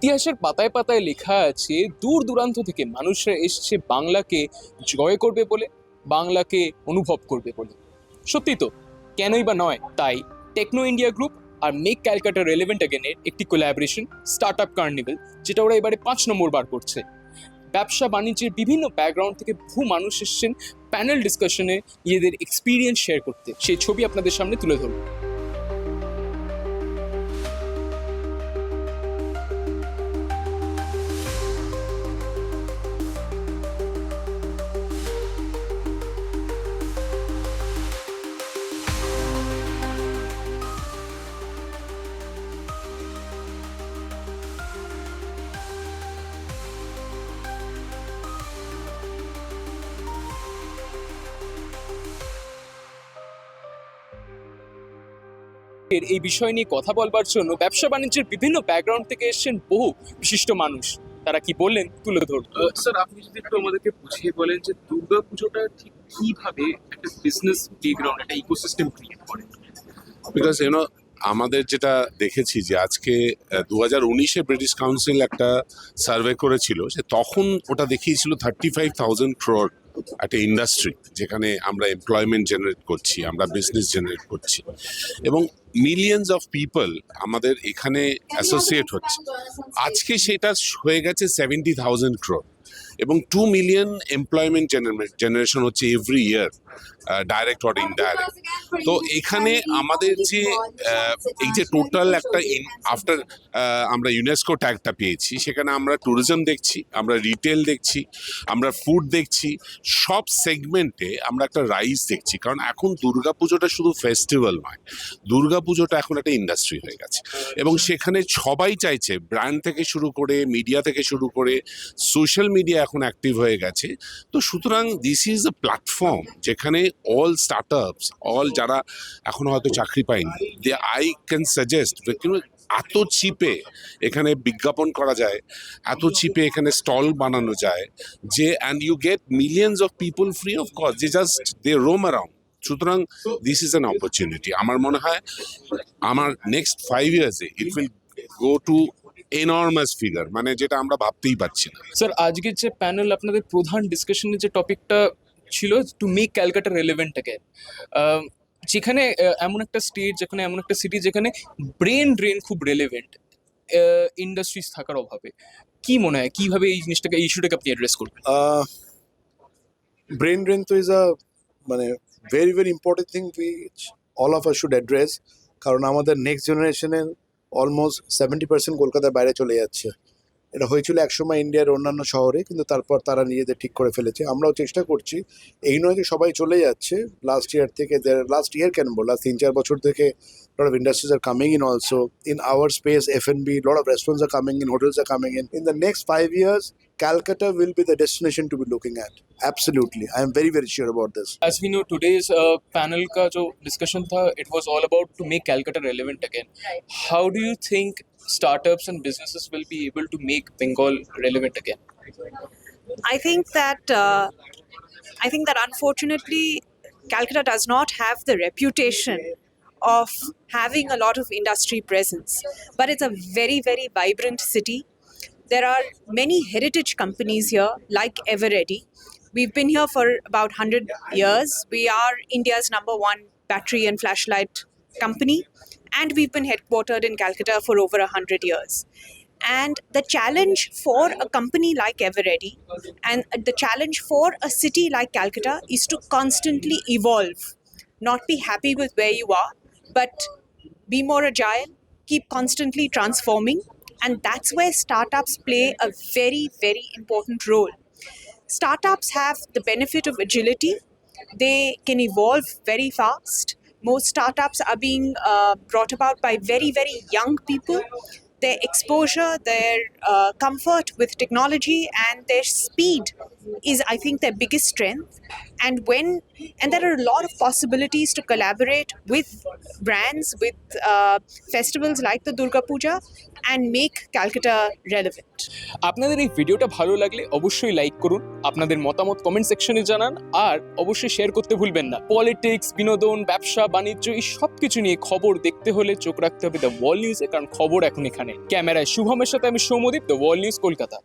ইতিহাসের পাতায় পাতায় লেখা আছে দূর দূরান্ত থেকে মানুষরা এসছে বাংলাকে জয় করবে বলে, বাংলাকে অনুভব করবে বলে। সত্যি তো, কেনই বা নয়। তাই টেকনো ইন্ডিয়া গ্রুপ আর মেক ক্যালকাটা রেলেভেন্ট অ্যাগেনের একটি কোলাবোরেশন স্টার্ট আপ কার্নিভেল, যেটা ওরা এবারে 5 নম্বর বার করছে। ব্যবসা বাণিজ্যের বিভিন্ন ব্যাকগ্রাউন্ড থেকে বহু মানুষ এসেছেন প্যানেল ডিসকাশনে নিজেদের এক্সপিরিয়েন্স শেয়ার করতে। সেই ছবি আপনাদের সামনে তুলে ধরব। এই বিষয় নিয়ে কথা বলবার জন্য ব্যবসা বাণিজ্যের বিভিন্ন ব্যাকগ্রাউন্ড থেকে এসেছেন বহু বিশিষ্ট মানুষ। তারা কি বললেন তুলে ধরব। স্যার, আপনি যদি একটু আমাদেরকে বুঝিয়ে বলেন যে দুর্গাপুজোটা ঠিক কিভাবে একটা বিজনেস ব্যাকগ্রাউন্ড, একটা ইকোসিস্টেম ক্রিয়েট করে। বিকজ আমাদের যেটা দেখেছি যে আজকে 2019-এ ব্রিটিশ কাউন্সিল একটা সার্ভে করেছিল, যে তখন ওটা দেখিয়েছিল 35,000 crore একটা ইন্ডাস্ট্রি, যেখানে আমরা এমপ্লয়মেন্ট জেনারেট করছি, আমরা বিজনেস জেনারেট করছি, এবং মিলিয়নস অফ পিপল আমাদের এখানে অ্যাসোসিয়েট হচ্ছে। আজকে সেটা হয়ে গেছে 70,000 crore, এবং 2 মিলিয়ন এমপ্লয়মেন্ট জেনারেশন হচ্ছে every year, direct or indirect. তো এখানে আমাদের যে এই যে টোটাল একটা আফটার আমরা ইউনেস্কো ট্যাগটা পেয়েছি, সেখানে আমরা ট্যুরিজম দেখছি, আমরা রিটেল দেখছি, আমরা ফুড দেখছি, সব সেগমেন্টে আমরা একটা রাইজ দেখছি। কারণ এখন দুর্গাপুজোটা শুধু ফেস্টিভ্যাল নয়, দুর্গাপুজোটা এখন একটা ইন্ডাস্ট্রি হয়ে গেছে, এবং সেখানে সবাই চাইছে, ব্র্যান্ড থেকে শুরু করে মিডিয়া থেকে শুরু করে সোশ্যাল মিডিয়া এখন অ্যাক্টিভ হয়ে গেছে। তো সুতরাং দিস ইজ এ প্ল্যাটফর্ম যেখানে অল স্টার্টআপস, অল যারা এখন হয়তো চাকরি পায়নি, দে আই ক্যান সাজেস্ট এত চিপে এখানে বিজ্ঞাপন করা যায়, এত চিপে এখানে স্টল বানানো যায়, যে and you get millions of people free of cost, যে জাস্ট দে রোম অ্যারাউন্ড। সুতরাং দিস ইজ অ্যান অপরচুনিটি। আমার মনে হয় আমার নেক্সট 5 ইয়ার্সে it will go to enormous figure, মানে যেটা আমরা ভাবতেই পারছি না। স্যার, আজকের যে প্যানেল, আপনাদের প্রধান ডিসকাশনের যে টপিকটা ছিল to make Calcutta relevant again, যেখানে এমন একটা স্টেট, যেখানে এমন একটা সিটি যেখানে ব্রেন ড্রেন খুব রেলেভেন্ট ইন্ডাস্ট্রিজ থাকার অভাবে, কি মনে হয় কিভাবে এই জিনিসটাকে, এই ইস্যুটাকে আপনি অ্যাড্রেস করবেন? Brain drain তো is a মানে very very important thing which all of us should address, কারণ আমাদের নেক্সট জেনারেশনের অলমোস্ট 70% কলকাতার বাইরে চলে যাচ্ছে। এটা হয়েছিল একসময় ইন্ডিয়ার অন্যান্য শহরে, কিন্তু তারপর তারা নিজেদের ঠিক করে ফেলেছে। আমরাও চেষ্টা করছি, এই নয় যে সবাই চলে যাচ্ছে। লাস্ট ইয়ার থেকে, লাস্ট ইয়ার কেন বল, লাস্ট 3-4 বছর থেকে lot of industries are coming in also. In our space, F&B, lot of restaurants are coming in, hotels are coming in. In the next 5 years, Calcutta will be the destination to be looking at. Absolutely. I am very, very sure about this. As we know, today's panel का जो discussion था, it was all about to make Calcutta relevant again. How do you think startups and businesses will be able to make Bengal relevant again? I think that unfortunately Calcutta does not have the reputation of having a lot of industry presence, but it's a very very vibrant city. There are many heritage companies here like Eveready. We've been here for about 100 years. We are India's #1 battery and flashlight company, and we've been headquartered in Calcutta for over 100 years. And the challenge for a company like Eveready and the challenge for a city like Calcutta is to constantly evolve, not be happy with where you are, but be more agile, keep constantly transforming. And that's where startups play a very, very important role. Startups have the benefit of agility. They can evolve very fast. Most startups are being brought about by very, very young people. Their exposure, their comfort with technology, and their speed is, I think, their biggest strength. and there are a lot of possibilities to collaborate with brands, with festivals like the Durga Puja, and make Calcutta relevant. আপনাদের এই ভিডিওটা ভালো লাগলে অবশ্যই like করুন, আপনাদের মতামত comment সেকশনে জানান, আর অবশ্যই শেয়ার করতে ভুলবেন না। পলিটিক্স, বিনোদন, ব্যবসা বাণিজ্য এই সব কিছু নিয়ে খবর দেখতে হলে চোখ রাখতে হবে দ্য ওয়ার্ল্ড নিউজে, কারণ খবর এখন এখানে। ক্যামেরায় শুভমের সাথে আমি Soumyadeep, the World News, Kolkata.